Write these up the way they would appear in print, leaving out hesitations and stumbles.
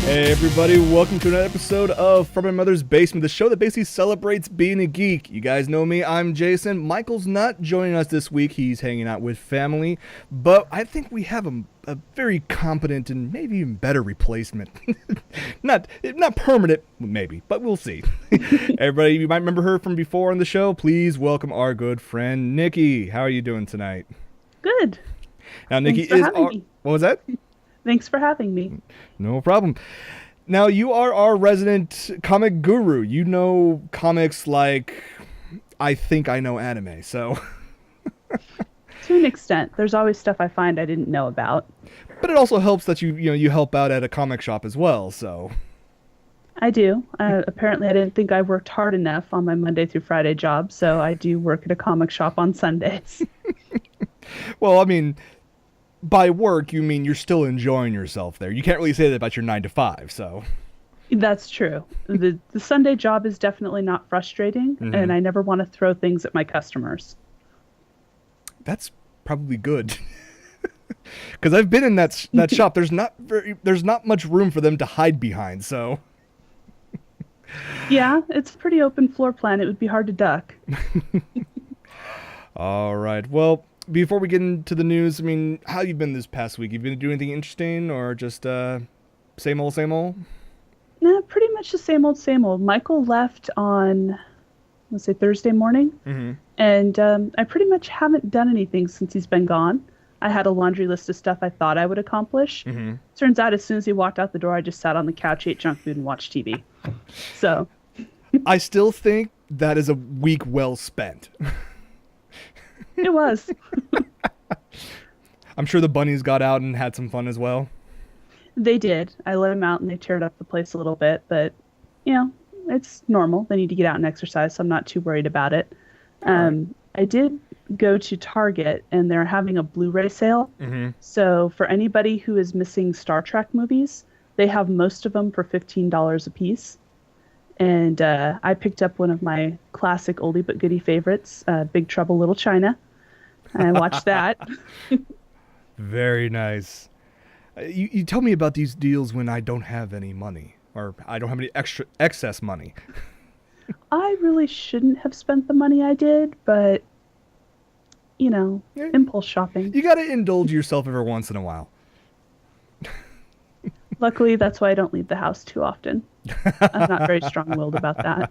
Hey everybody, welcome to another episode of From My Mother's Basement, the show that basically celebrates being a geek. You guys know me, I'm Jason. Michael's not joining us this week, he's hanging out with family, but I think we have a very competent and maybe even better replacement. not permanent, maybe, but we'll see. Everybody, you might remember her from before on the show. Please welcome our good friend, Nikki. How are you doing tonight? Good. Now, Nikki Thanks for having me. What was that? Thanks for having me. No problem. Now, you are our resident comic guru. You know comics like I think I know anime, so... To an extent. There's always stuff I find I didn't know about. But it also helps that you help out at a comic shop as well, so... I do. Apparently I didn't think I worked hard enough on my Monday through Friday job, so I do work at a comic shop on Sundays. Well, I mean... By work, you mean you're still enjoying yourself there. You can't really say that about your 9 to 5, so... That's true. The Sunday job is definitely not frustrating, and I never want to throw things at my customers. That's probably good. Because I've been in that shop. There's not much room for them to hide behind, so... Yeah, it's a pretty open floor plan. It would be hard to duck. All right, well... Before we get into the news, I mean, how you been this past week? You been doing anything interesting or just same old, same old? Nah, pretty much the same old, same old. Michael left on, let's say, Thursday morning. And I pretty much haven't done anything since he's been gone. I had a laundry list of stuff I thought I would accomplish. Turns out as soon as he walked out the door, I just sat on the couch, ate junk food, and watched TV. So. I still think that is a week well spent. It was. I'm sure the bunnies got out and had some fun as well. They did. I let them out and they teared up the place a little bit, but, it's normal. They need to get out and exercise, so I'm not too worried about it. I did go to Target, and they're having a Blu-ray sale. So for anybody who is missing Star Trek movies, they have most of them for $15 a piece. And I picked up one of my classic oldie but goodie favorites, Big Trouble Little China. I watched that. Very nice. You tell me about these deals when I don't have any money, or I don't have any excess money. I really shouldn't have spent the money I did, but, impulse shopping. You got to indulge yourself every once in a while. Luckily, that's why I don't leave the house too often. I'm not very strong-willed about that.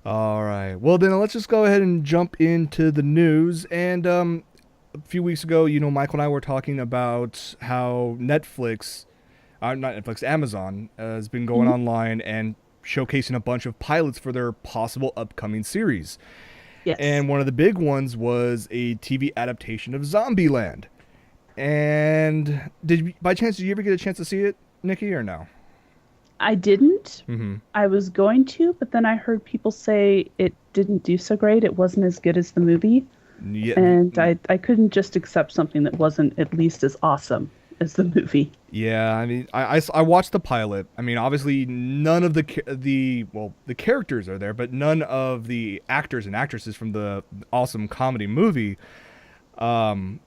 All right. Well, then let's just go ahead and jump into the news. And a few weeks ago, Michael and I were talking about how Amazon has been going online and showcasing a bunch of pilots for their possible upcoming series. Yes. And one of the big ones was a TV adaptation of Zombieland. And by chance, did you ever get a chance to see it, Nikki, or no? I didn't. I was going to, but then I heard people say it didn't do so great. It wasn't as good as the movie. Yeah. And I couldn't just accept something that wasn't at least as awesome as the movie. Yeah, I mean, I watched the pilot. I mean, obviously, none of the characters are there, but none of the actors and actresses from the awesome comedy movie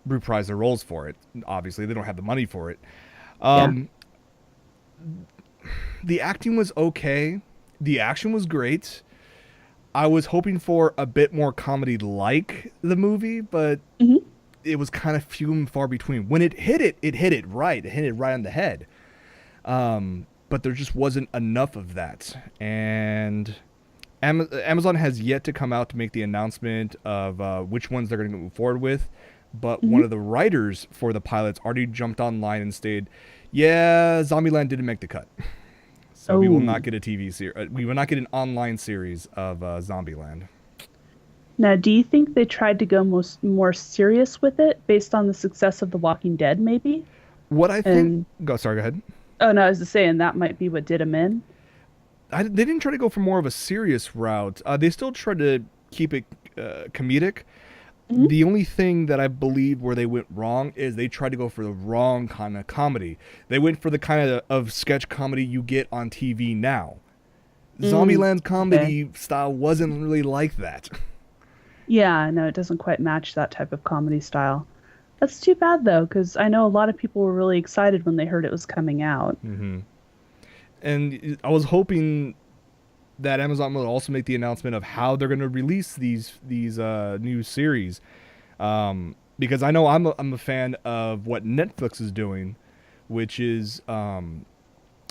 reprise their roles for it. Obviously, they don't have the money for it. The acting was okay. The action was great. I was hoping for a bit more comedy like the movie, but it was kind of few and far between. When it hit it right. It hit it right on the head. But there just wasn't enough of that. And Amazon has yet to come out to make the announcement of which ones they're going to move forward with. But one of the writers for the pilots already jumped online and stated, yeah, Zombieland didn't make the cut. So we will not get a TV series. We will not get an online series of Zombieland. Now, do you think they tried to go more serious with it based on the success of The Walking Dead, maybe? What I think... Go ahead. Oh, no, I was just saying that might be what did them in. They didn't try to go for more of a serious route. They still tried to keep it comedic. The only thing that I believe where they went wrong is they tried to go for the wrong kind of comedy. They went for the kind of sketch comedy you get on TV now. Zombieland's comedy style wasn't really like that. Yeah, no, it doesn't quite match that type of comedy style. That's too bad, though, because I know a lot of people were really excited when they heard it was coming out. And I was hoping that Amazon will also make the announcement of how they're going to release these new series. Because I know I'm a fan of what Netflix is doing, which is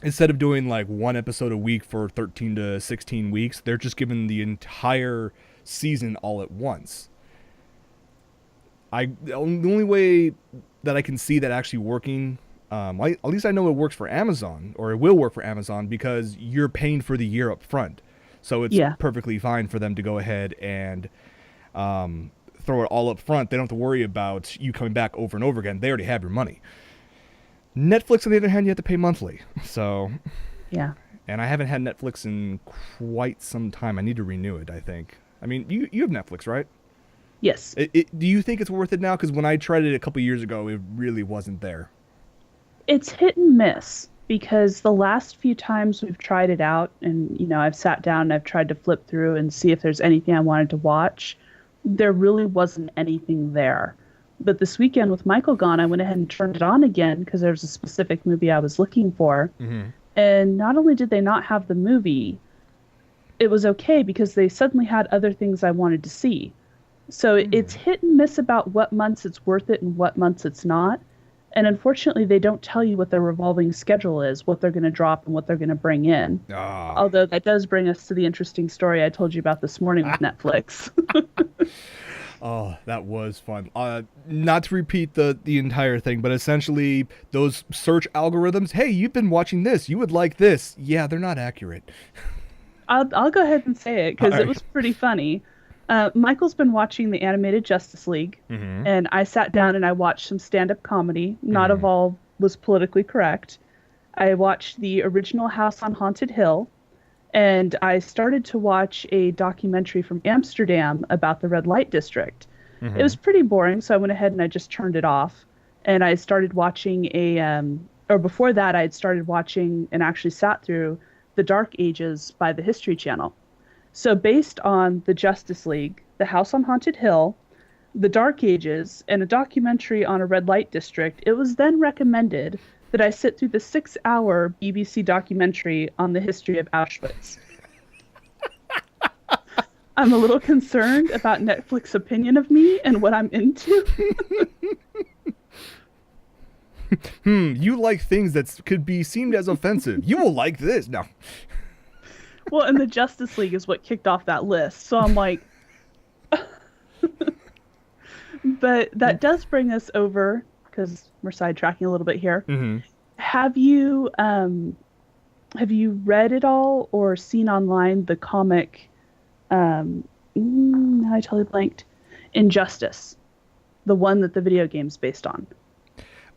instead of doing like one episode a week for 13 to 16 weeks, they're just giving the entire season all at once. The only way that I can see that actually working, at least I know it works for Amazon, or it will work for Amazon, because you're paying for the year up front. So it's Yeah. perfectly fine for them to go ahead and throw it all up front. They don't have to worry about you coming back over and over again. They already have your money. Netflix, on the other hand, you have to pay monthly. So, Yeah. and I haven't had Netflix in quite some time. I need to renew it, I think. I mean, you have Netflix, right? Yes. Do you think it's worth it now? Because when I tried it a couple years ago, it really wasn't there. It's hit and miss because the last few times we've tried it out and I've sat down and I've tried to flip through and see if there's anything I wanted to watch, there really wasn't anything there. But this weekend with Michael gone, I went ahead and turned it on again because there was a specific movie I was looking for. Mm-hmm. And not only did they not have the movie, it was okay because they suddenly had other things I wanted to see. So it's hit and miss about what months it's worth it and what months it's not. And unfortunately, they don't tell you what their revolving schedule is, what they're going to drop and what they're going to bring in. Ah. Although that does bring us to the interesting story I told you about this morning with Netflix. Oh, that was fun. Not to repeat the entire thing, but essentially those search algorithms. Hey, you've been watching this. You would like this. Yeah, they're not accurate. I'll go ahead and say it because All it right. was pretty funny. Michael's been watching the animated Justice League, Mm-hmm. and I sat down and I watched some stand-up comedy. Not of all was politically correct. I watched the original House on Haunted Hill, and I started to watch a documentary from Amsterdam about the red light district. It was pretty boring, so I went ahead and I just turned it off. And I started watching or before that, I had started watching and actually sat through The Dark Ages by the History Channel. So based on the Justice League, the House on Haunted Hill, the Dark Ages, and a documentary on a red light district, it was then recommended that I sit through the 6-hour BBC documentary on the history of Auschwitz. I'm a little concerned about Netflix's opinion of me and what I'm into. You like things that could be seen as offensive. You will like this. No. Well, and the Justice League is what kicked off that list. So I'm like, but that does bring us over because we're sidetracking a little bit here. Mm-hmm. Have you read it all or seen online the comic? Now I totally blanked. Injustice, the one that the video game's based on.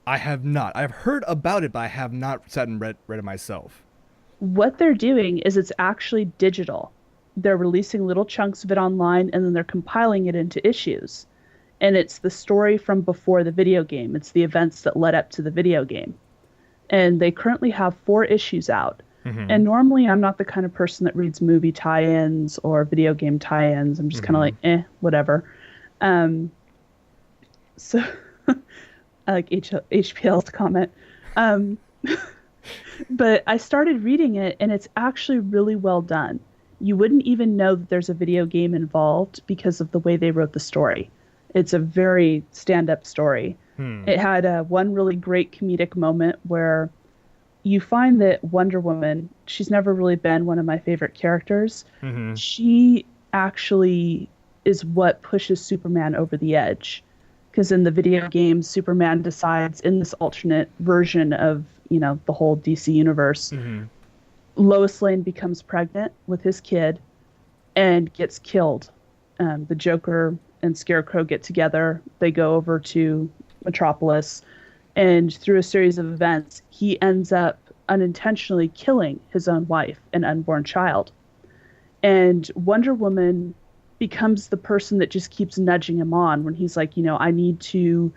I have not. I've heard about it, but I have not sat and read it myself. What they're doing is it's actually digital. They're releasing little chunks of it online and then they're compiling it into issues. And it's the story from before the video game. It's the events that led up to the video game. And they currently have 4 issues out. Mm-hmm. And normally I'm not the kind of person that reads movie tie-ins or video game tie-ins. I'm just kind of like, whatever. So I like HPL's comment. But I started reading it, and it's actually really well done. You wouldn't even know that there's a video game involved because of the way they wrote the story. It's a very stand-up story. It had one really great comedic moment where you find that Wonder Woman, she's never really been one of my favorite characters. Mm-hmm. She actually is what pushes Superman over the edge. Because in the video game, Superman decides in this alternate version of, the whole DC universe, Lois Lane becomes pregnant with his kid and gets killed. The Joker and Scarecrow get together. They go over to Metropolis. And through a series of events, he ends up unintentionally killing his own wife and unborn child. And Wonder Woman becomes the person that just keeps nudging him on when he's like, I need to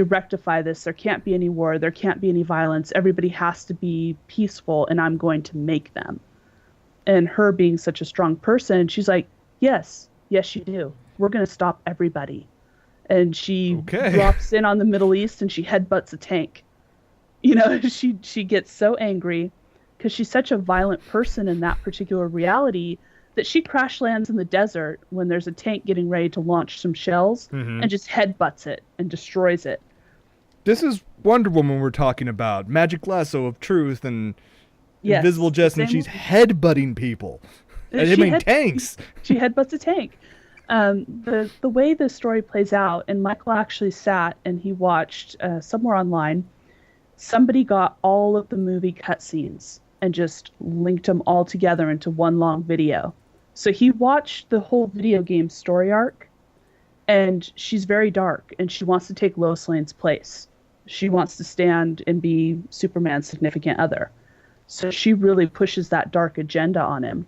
rectify this. There can't be any war. There can't be any violence. Everybody has to be peaceful, and I'm going to make them. And her being such a strong person, she's like, yes, you do. We're going to stop everybody. And she drops in on the Middle East and she headbutts a tank. She gets so angry because she's such a violent person in that particular reality that she crash lands in the desert when there's a tank getting ready to launch some shells Mm-hmm. and just headbutts it and destroys it. This is Wonder Woman we're talking about. Magic lasso of truth and invisible Yes, the jest, and same she's one. headbutting people. And I She mean head tanks. she headbutts a tank. The way the story plays out, and Michael actually sat and he watched somewhere online. Somebody got all of the movie cutscenes and just linked them all together into one long video. So he watched the whole video game story arc, and she's very dark, and she wants to take Lois Lane's place. She wants to stand and be Superman's significant other. So she really pushes that dark agenda on him.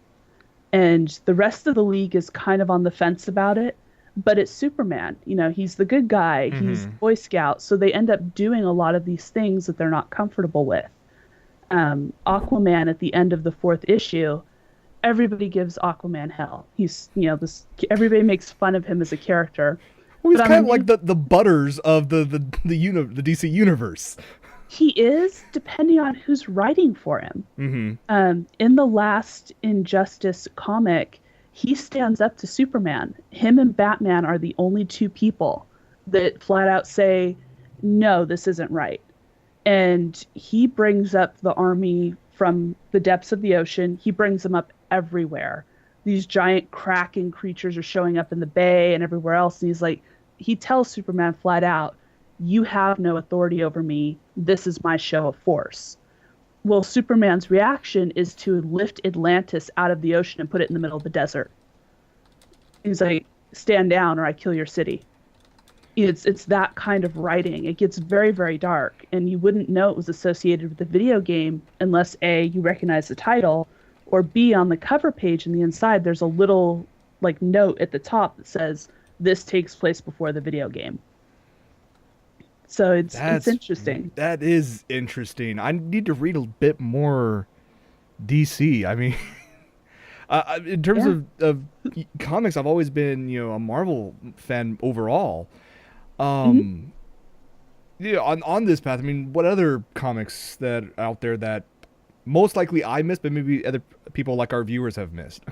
And the rest of the league is kind of on the fence about it, but it's Superman. You know, he's the good guy, he's Mm-hmm. Boy Scout, so they end up doing a lot of these things that they're not comfortable with. Aquaman at the end of the fourth issue, everybody gives Aquaman hell. He's, you know, this everybody makes fun of him as a character. Well, he's But on kind the of like new, the Butters of the DC universe. he is, depending on who's writing for him. Mm-hmm. In the last Injustice comic, he stands up to Superman. Him and Batman are the only two people that flat out say, no, this isn't right. And he brings up the army from the depths of the ocean. He brings them up everywhere. These giant kraken creatures are showing up in the bay and everywhere else. And he's like, he tells Superman flat out, you have no authority over me. This is my show of force. Well, Superman's reaction is to lift Atlantis out of the ocean and put it in the middle of the desert. He's like, stand down or I kill your city. It's that kind of writing. It gets very, very dark, and you wouldn't know it was associated with the video game unless A, you recognize the title, or B, on the cover page in the inside, there's a little like note at the top that says this takes place before the video game. So it's interesting. That is interesting. I need to read a bit more DC. I mean, in terms Yeah. of comics, I've always been a Marvel fan overall. hmm Um, yeah, on this path, I mean, what other comics that are out there that most likely I missed, but maybe other people like our viewers have missed?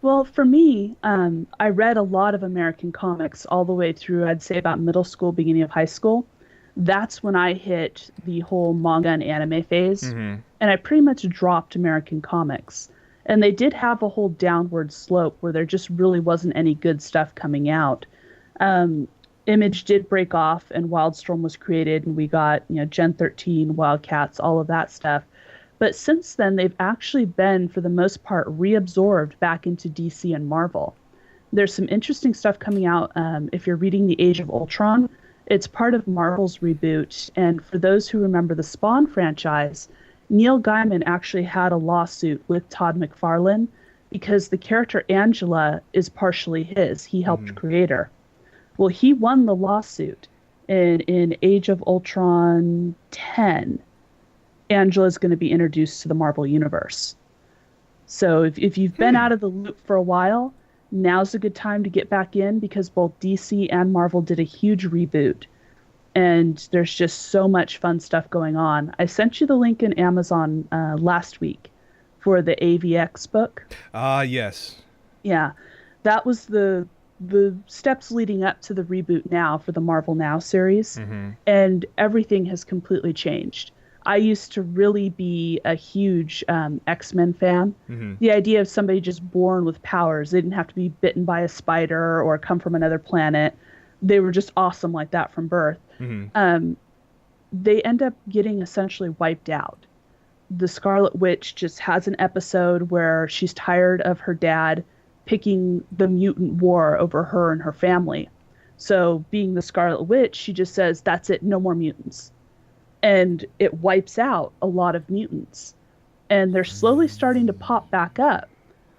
Well, for me, I read a lot of American comics all the way through, I'd say about middle school, beginning of high school. That's when I hit the whole manga and anime phase. Mm-hmm. And I pretty much dropped American comics. And they did have a whole downward slope where there just really wasn't any good stuff coming out. Um, Image did break off and Wildstorm was created, and we got, Gen 13, Wildcats, all of that stuff. But since then, they've actually been, for the most part, reabsorbed back into DC and Marvel. There's some interesting stuff coming out. If you're reading The Age of Ultron, it's part of Marvel's reboot. And for those who remember the Spawn franchise, Neil Gaiman actually had a lawsuit with Todd McFarlane because the character Angela is partially his. He helped create her. Well, he won the lawsuit. And in Age of Ultron 10, Angela's going to be introduced to the Marvel Universe. So if you've been out of the loop for a while, now's a good time to get back in because both DC and Marvel did a huge reboot. And there's just so much fun stuff going on. I sent you the link in Amazon last week for the AVX book. Ah, yes. Yeah, that was the steps leading up to the reboot now for the Marvel Now series. Mm-hmm. And everything has completely changed. I used to really be a huge X-Men fan. Mm-hmm. The idea of somebody just born with powers, they didn't have to be bitten by a spider or come from another planet. They were just awesome like that from birth. Mm-hmm. They end up getting essentially wiped out. The Scarlet Witch just has an episode where she's tired of her dad picking the mutant war over her and her family. So being the Scarlet Witch, she just says, that's it, no more mutants. And it wipes out a lot of mutants. And they're slowly starting to pop back up.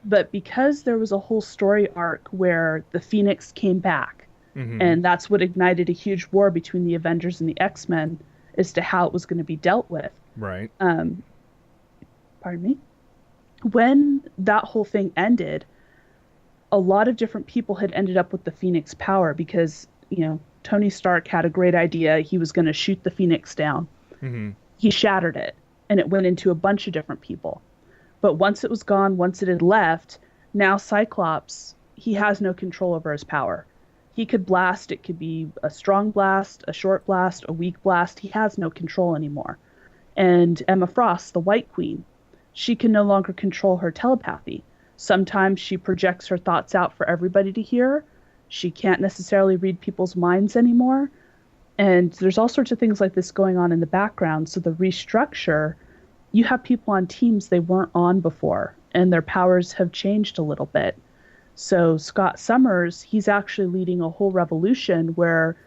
But because there was a whole story arc where the Phoenix came back, Mm-hmm. and that's what ignited a huge war between the Avengers and the X-Men as to how it was going to be dealt with. Right. Pardon me? When that whole thing ended, a lot of different people had ended up with the Phoenix power because, Tony Stark had a great idea. He was going to shoot the Phoenix down. Mm-hmm. He shattered it. and it went into a bunch of different people. But once it was gone, once it had left, now Cyclops, he has no control over his power. He could blast, it could be a strong blast, a short blast, a weak blast. He has no control anymore. And Emma Frost, the White Queen, she can no longer control her telepathy. Sometimes she projects her thoughts out for everybody to hear. She can't necessarily read people's minds anymore. And there's all sorts of things like this going on in the background. So the restructure, you have people on teams they weren't on before, and their powers have changed a little bit. So Scott Summers, he's actually leading a whole revolution where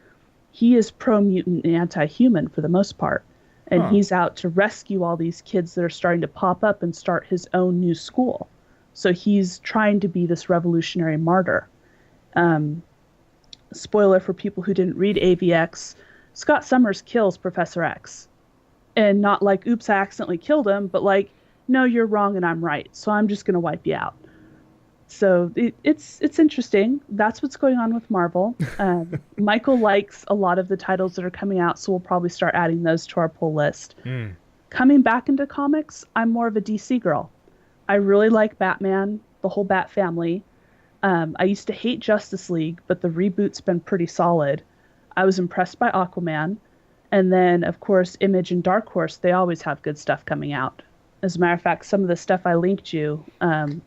he is pro-mutant and anti-human for the most part. And Huh. he's out to rescue all these kids that are starting to pop up and start his own new school. So he's trying to be this revolutionary martyr. Um, Spoiler for people who didn't read AVX, Scott Summers kills Professor X. And not like, oops, I accidentally killed him, but like, no, you're wrong and I'm right. So I'm just going to wipe you out. So it's interesting. That's what's going on with Marvel. Michael likes a lot of the titles that are coming out, so we'll probably start adding those to our pull list. Coming back into comics, I'm more of a DC girl. I really like Batman, the whole Bat family. I used to hate Justice League, but the reboot's been pretty solid. I was impressed by Aquaman. And then, of course, Image and Dark Horse, they always have good stuff coming out. As a matter of fact, some of the stuff I linked you,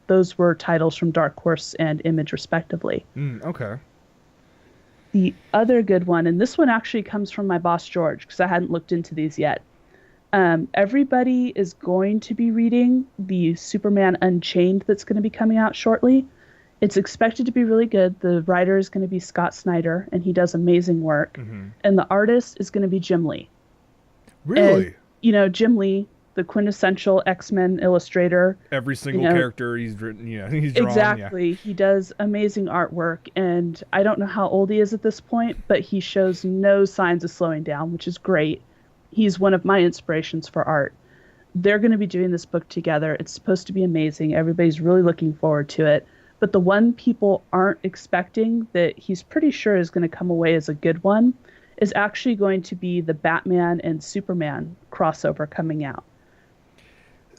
those were titles from Dark Horse and Image, respectively. Okay. The other good one, and this one actually comes from my boss, George, because I hadn't looked into these yet. Everybody is going to be reading the Superman Unchained that's going to be coming out shortly. It's expected to be really good. The writer is going to be Scott Snyder, and he does amazing work. And the artist is going to be Jim Lee. Really? And, Jim Lee, the quintessential X-Men illustrator. Every single character he's written, he's drawn. Exactly. Yeah. He does amazing artwork, and I don't know how old he is at this point, but he shows no signs of slowing down, which is great. He's one of my inspirations for art. They're going to be doing this book together. It's supposed to be amazing. Everybody's really looking forward to it. But the one people aren't expecting that he's pretty sure is going to come away as a good one is actually going to be the Batman and Superman crossover coming out.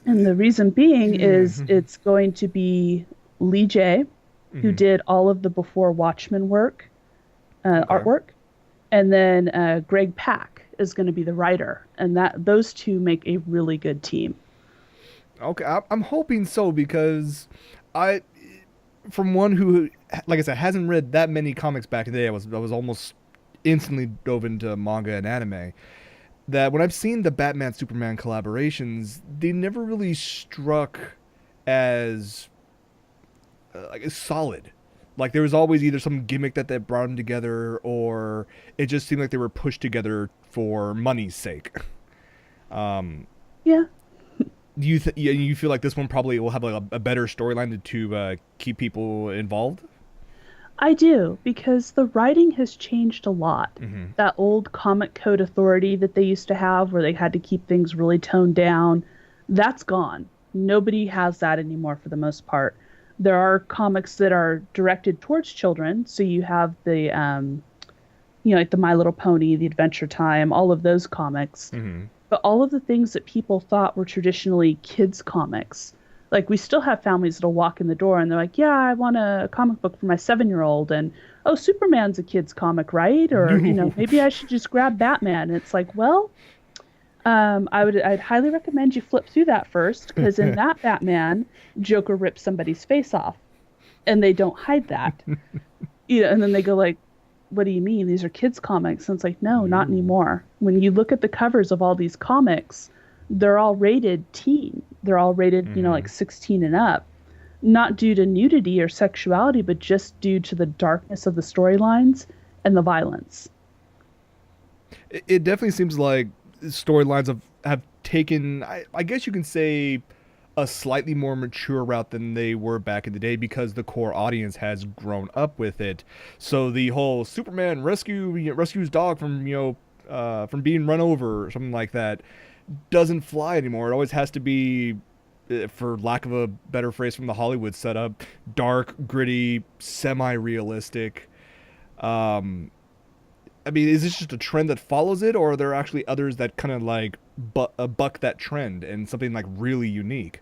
And the reason being is it's going to be Lee J, who did all of the before Watchmen work, artwork, and then Greg Pak is going to be the writer, and those two make a really good team. Okay, I'm hoping so because from one who, like I said, hasn't read that many comics back in the day, I was almost instantly dove into manga and anime. That when I've seen the Batman Superman collaborations, they never really struck as as solid. Like there was always either some gimmick that brought them together, or it just seemed like they were pushed together for money's sake. Yeah. Do you feel like this one probably will have like a better storyline to keep people involved? I do, because the writing has changed a lot. That old comic code authority that they used to have where they had to keep things really toned down, that's gone. Nobody has that anymore for the most part. There are comics that are directed towards children, so you have the like the My Little Pony, the Adventure Time, all of those comics. But all of the things that people thought were traditionally kids comics, like we still have families that'll walk in the door and they're like, yeah, I want a comic book for my 7-year-old, and oh, Superman's a kid's comic, right? Or maybe I should just grab Batman. And it's like, well, I'd highly recommend you flip through that first, because in that Batman, Joker rips somebody's face off, and they don't hide that. And then they go like, what do you mean? These are kids comics. And it's like, no, not anymore. When you look at the covers of all these comics, they're all rated teen. They're all rated, like 16 and up. Not due to nudity or sexuality, but just due to the darkness of the storylines and the violence. It definitely seems like storylines have taken, I guess you can say, a slightly more mature route than they were back in the day, because the core audience has grown up with it. So the whole Superman rescues dog from from being run over or something like that doesn't fly anymore. It always has to be, for lack of a better phrase from the Hollywood setup, dark, gritty, semi-realistic. I mean, is this just a trend that follows it, or are there actually others that kind of like buck that trend and something like really unique.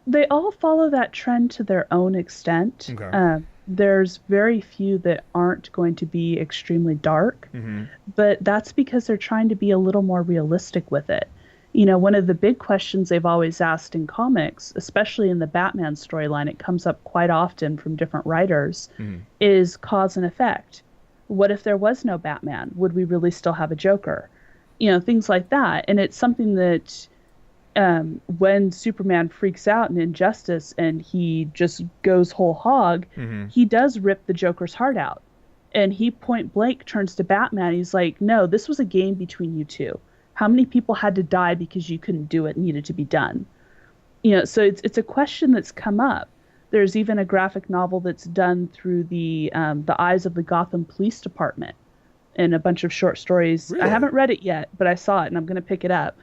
They all follow that trend to their own extent. Okay. There's very few that aren't going to be extremely dark, Mm-hmm. but that's because they're trying to be a little more realistic with it. You know, one of the big questions they've always asked in comics, especially in the Batman storyline, it comes up quite often from different writers, Mm-hmm. is cause and effect. What if there was no Batman? Would we really still have a Joker? You know, things like that. And it's something that when Superman freaks out in Injustice and he just goes whole hog, Mm-hmm. he does rip the Joker's heart out. And he point blank turns to Batman. He's like, no, this was a game between you two. How many people had to die because you couldn't do it, needed to be done? You know, so it's a question that's come up. There's even a graphic novel that's done through the eyes of the Gotham Police Department and a bunch of short stories. I Really? haven't read it yet, but I saw it and I'm going to pick it up.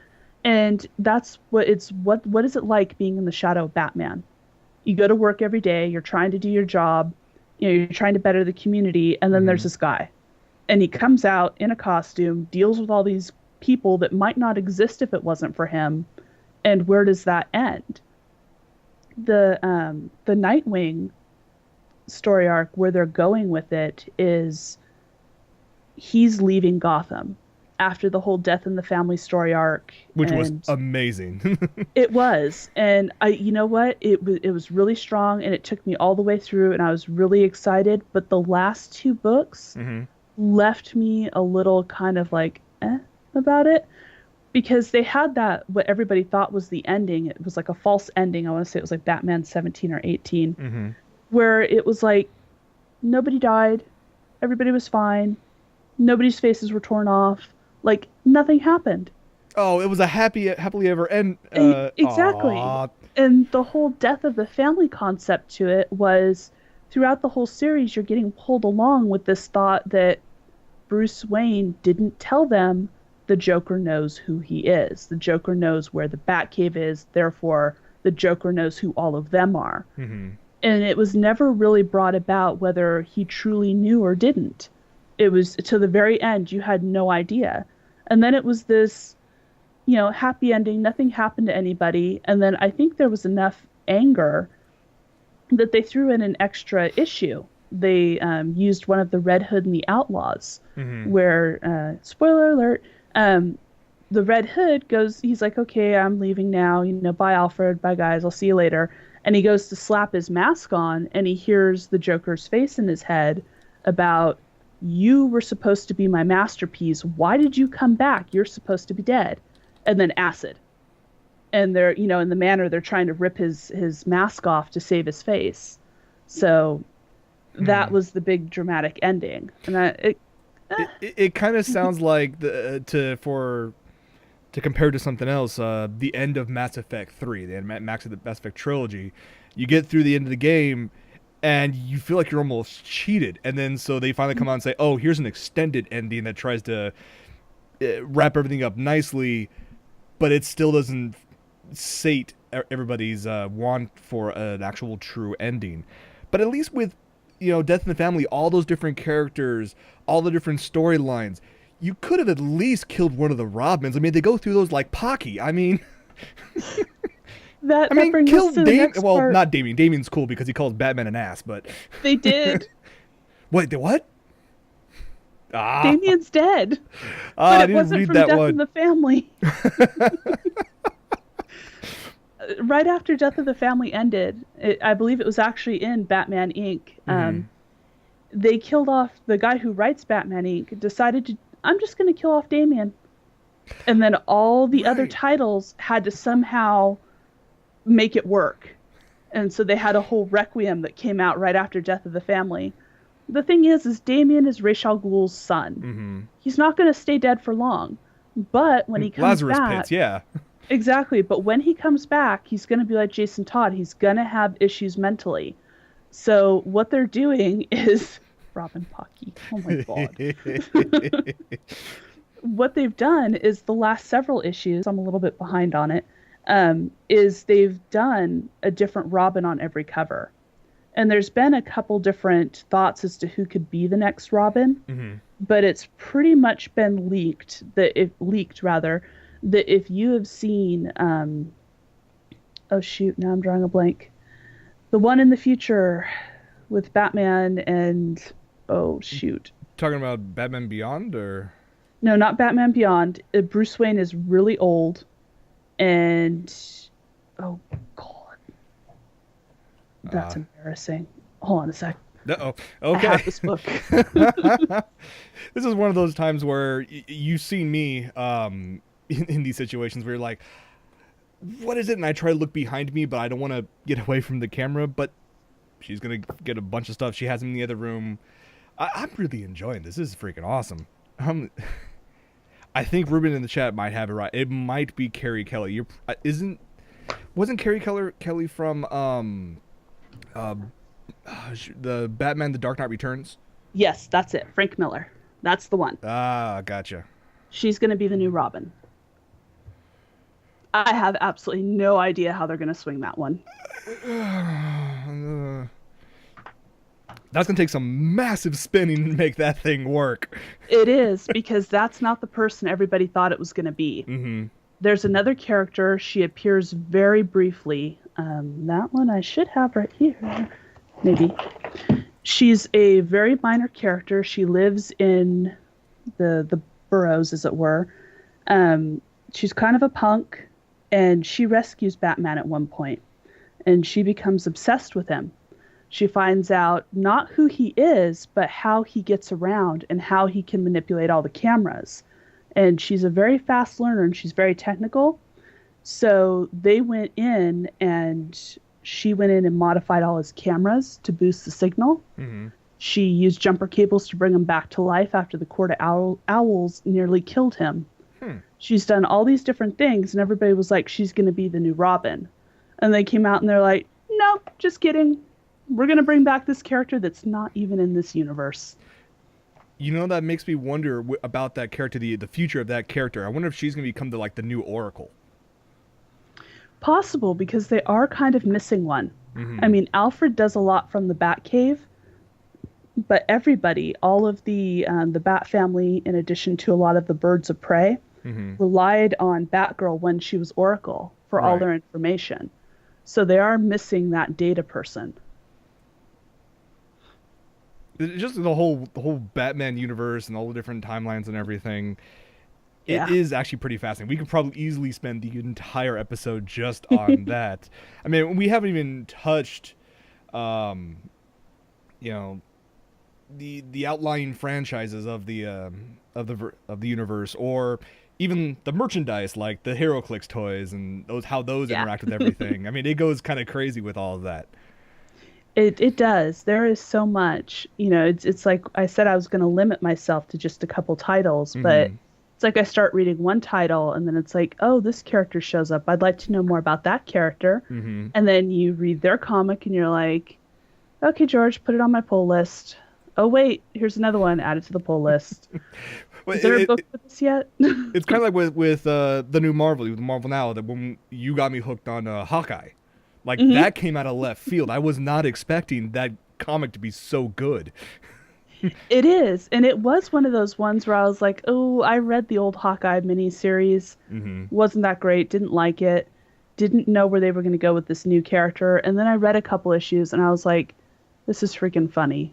And that's what it's what is it like being in the shadow of Batman? You go to work every day, you're trying to do your job, you know, you're trying to better the community, and then Mm-hmm. there's this guy. And he comes out in a costume, deals with all these people that might not exist if it wasn't for him. And where does that end? The Nightwing story arc where they're going with it is he's leaving Gotham after the whole death in the family story arc. Which was And amazing. it was, and you know what, it was really strong, and it took me all the way through, and I was really excited, but the last two books Mm-hmm. left me a little kind of like about it, because they had that what everybody thought was the ending. It was like a false ending. I want to say it was like Batman 17 or 18, Mm-hmm. where it was like nobody died, everybody was fine, nobody's faces were torn off, like nothing happened. Oh, it was a happily ever end. Exactly. Aw. And the whole death of the family concept to it was throughout the whole series, you're getting pulled along with this thought that Bruce Wayne didn't tell them the Joker knows who he is. The Joker knows where the Batcave is, therefore, the Joker knows who all of them are. Mm-hmm. And it was never really brought about whether he truly knew or didn't. It was to the very end, you had no idea. And then it was this, you know, happy ending, nothing happened to anybody. And then I think there was enough anger that they threw in an extra issue. They used one of the Red Hood and the Outlaws, Mm-hmm. where, spoiler alert, the Red Hood goes, he's like, okay, I'm leaving now, you know, bye Alfred, bye guys, I'll see you later. And he goes to slap his mask on, and he hears the Joker's face in his head about, you were supposed to be my masterpiece. Why did you come back? You're supposed to be dead. And then acid. And they're, you know, in the manner they're trying to rip his mask off to save his face. So that was the big dramatic ending. And It kind of sounds like to compare to something else, the end of Mass Effect 3, the Mass Effect trilogy. You get through the end of the game, and you feel like you're almost cheated. And then so they finally come out and say, "Oh, here's an extended ending that tries to wrap everything up nicely, but it still doesn't sate everybody's want for an actual true ending." But at least with, you know, Death in the Family, all those different characters, all the different storylines, you could have at least killed one of the Robins. I mean, they go through those like Pocky. I mean, that brings kill us to the Damien. next Well, part. not Damien. Damien's cool because he calls Batman an ass. But They did. wait, the what? Ah, Damien's dead. I But it didn't wasn't read from that Death one. in the Family. Right after Death of the Family ended, I believe it was actually in Batman Inc. They killed off the guy who writes Batman Inc. Decided to, I'm just going to kill off Damien. And then all the other Right. titles had to somehow make it work. And so they had a whole requiem that came out right after Death of the Family. The thing is Damien is Ra's al Ghul's son. He's not going to stay dead for long. But when he comes Lazarus back, pits, yeah. exactly. But when he comes back, he's going to be like Jason Todd. He's going to have issues mentally. So what they're doing is Robin Pocky. Oh my god. What they've done is the last several issues, I'm a little bit behind on it, is they've done a different Robin on every cover. And there's been a couple different thoughts as to who could be the next Robin. but it's pretty much been leaked rather, that if you have seen, oh shoot, now I'm drawing a blank. The one in the future with Batman and, oh shoot. Talking about Batman Beyond, or No, not Batman Beyond. Bruce Wayne is really old and, oh God, that's uh, embarrassing. Hold on a sec. oh, I okay. have this book. This is one of those times where you see me in these situations where you're like, what is it? And I try to look behind me, but I don't want to get away from the camera. But she's gonna get a bunch of stuff. She has in the other room. I'm really enjoying this. This is freaking awesome. I think Ruben in the chat might have it right. It might be Carrie Kelly. Wasn't Carrie Kelly from uh, the Batman: The Dark Knight Returns? Yes, that's it. Frank Miller. That's the one. Ah, gotcha. She's going to be the new Robin. I have absolutely no idea how they're going to swing that one. That's gonna take some massive spinning to make that thing work. It is, because that's not the person everybody thought it was going to be. Mm-hmm. There's another character. She appears very briefly. That one I should have right here. Maybe. She's a very minor character. She lives in the boroughs, as it were. She's kind of a punk, and she rescues Batman at one point, and she becomes obsessed with him. She finds out not who he is, but how he gets around and how he can manipulate all the cameras. And she's a very fast learner, and she's very technical. So they went in, and she went in and modified all his cameras to boost the signal. Mm-hmm. She used jumper cables to bring him back to life after the Court of Owls nearly killed him. She's done all these different things, and everybody was like, she's going to be the new Robin. And they came out and they're like, no, just kidding. We're going to bring back this character that's not even in this universe. You know, that makes me wonder about that character, the future of that character. I wonder if she's going to become like the new Oracle. Possible, because they are kind of missing one. Mm-hmm. I mean, Alfred does a lot from the Batcave, but everybody, all of the Bat family, in addition to a lot of the Birds of Prey, relied on Batgirl when she was Oracle for all their information. So they are missing that data person. Just the whole Batman universe and all the different timelines and everything. Yeah. It is actually pretty fascinating. We could probably easily spend the entire episode just on that. I mean, we haven't even touched, you know, the outlying franchises of the universe, or even the merchandise, like the HeroClix toys and how those interact with everything. I mean, it goes kind of crazy with all of that. It does. There is so much. You know, it's like I said, I was going to limit myself to just a couple titles, but it's like I start reading one title and then it's like, oh, this character shows up. I'd like to know more about that character. And then you read their comic and you're like, okay, George, put it on my pull list. Oh, wait, here's another one. Add it to the pull list. Is there a book for this yet? It's kind of like with the new Marvel, with Marvel Now, that when you got me hooked on Hawkeye. Like, that came out of left field. I was not expecting that comic to be so good. It is. And it was one of those ones where I was like, oh, I read the old Hawkeye miniseries. Wasn't that great. Didn't like it. Didn't know where they were going to go with this new character. And then I read a couple issues and I was like, this is freaking funny.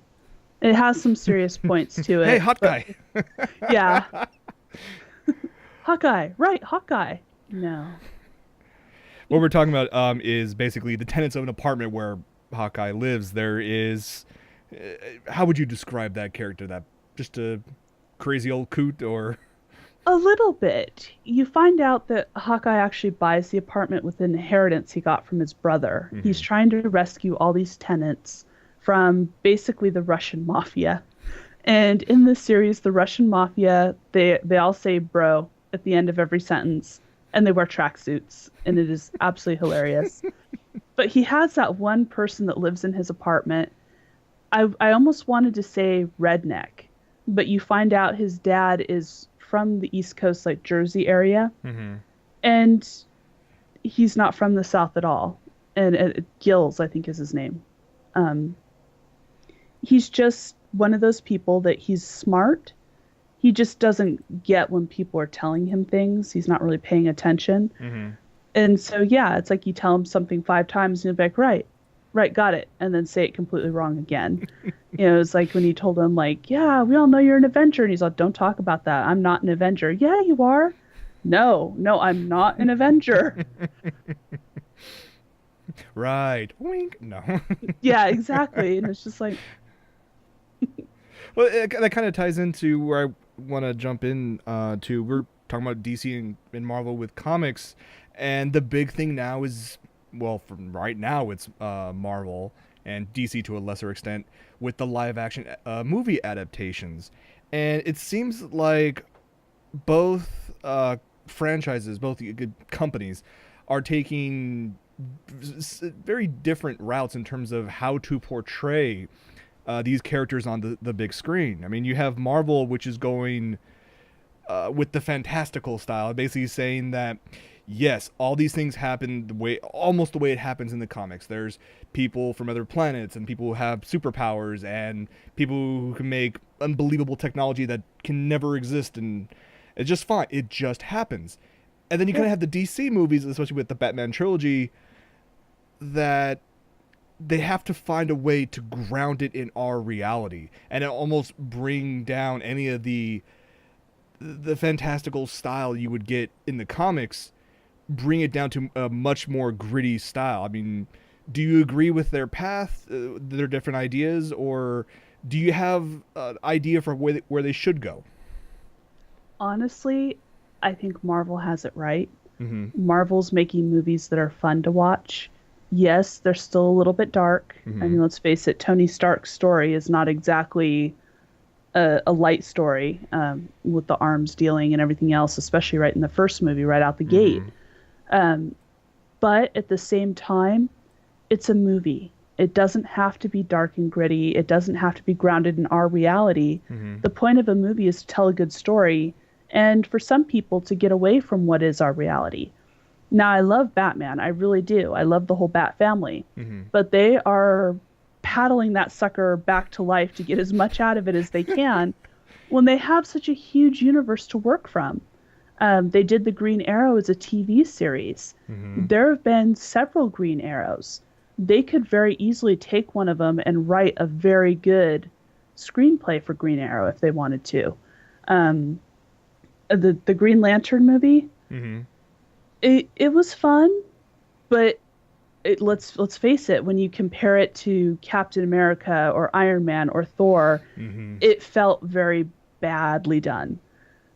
It has some serious points to it. Hey, Hawkeye. Yeah. Hawkeye. Right, Hawkeye. No. What we're talking about is basically the tenants of an apartment where Hawkeye lives. There is, how would you describe that character? That just a crazy old coot, or? A little bit. You find out that Hawkeye actually buys the apartment with an inheritance he got from his brother. He's trying to rescue all these tenants from basically the Russian mafia. And in this series, the Russian mafia, they all say bro at the end of every sentence. And they wear tracksuits, and it is absolutely hilarious. But he has that one person that lives in his apartment. I almost wanted to say redneck, but you find out his dad is from the East Coast, like Jersey area, and he's not from the South at all. And Gills, I think, is his name. He's just one of those people that he's smart, he just doesn't get when people are telling him things. He's not really paying attention. Mm-hmm. And so, yeah, it's like you tell him something 5 times and he'll be like, right, right, got it. And then say it completely wrong again. It's like when you told him, like, yeah, we all know you're an Avenger. And he's like, don't talk about that. I'm not an Avenger. Yeah, you are. No, no, I'm not an Avenger. Right. Wink. No. Yeah, exactly. And it's just like, Well, that kind of ties into where I want to jump in to. We're talking about DC and Marvel with comics, and the big thing now is, well, from right now it's Marvel and DC to a lesser extent with the live action movie adaptations, and it seems like both franchises, both good companies, are taking very different routes in terms of how to portray these characters on the big screen. I mean, you have Marvel, which is going with the fantastical style, basically saying that yes, all these things happen the way almost the way it happens in the comics. There's people from other planets and people who have superpowers and people who can make unbelievable technology that can never exist, and it's just fine. It just happens. And then you kind yeah, of have the DC movies, especially with the Batman trilogy, that they have to find a way to ground it in our reality and almost bring down any of the fantastical style you would get in the comics, bring it down to a much more gritty style. I mean, do you agree with their path, their different ideas, or do you have an idea for where they should go? honestly, I think Marvel has it right. Mm-hmm. Marvel's making movies that are fun to watch. Yes, they're still a little bit dark. I Mm-hmm. mean, let's face it, Tony Stark's story is not exactly a light story with the arms dealing and everything else, especially right in the first movie, right out the gate. Mm-hmm. Um, but at the same time, it's a movie. It doesn't have to be dark and gritty. It doesn't have to be grounded in our reality. Mm-hmm. The point of a movie is to tell a good story and for some people to get away from what is our reality. Now, I love Batman. I really do. I love the whole Bat family. Mm-hmm. But they are paddling that sucker back to life to get as much out of it as they can when they have such a huge universe to work from. They did the Green Arrow as a TV series. Mm-hmm. There have been several Green Arrows. They could very easily take one of them and write a very good screenplay for Green Arrow if they wanted to. Um, the Green Lantern movie, Mm-hmm. it was fun, but let's face it, when you compare it to Captain America or Iron Man or Thor, Mm-hmm. it felt very badly done.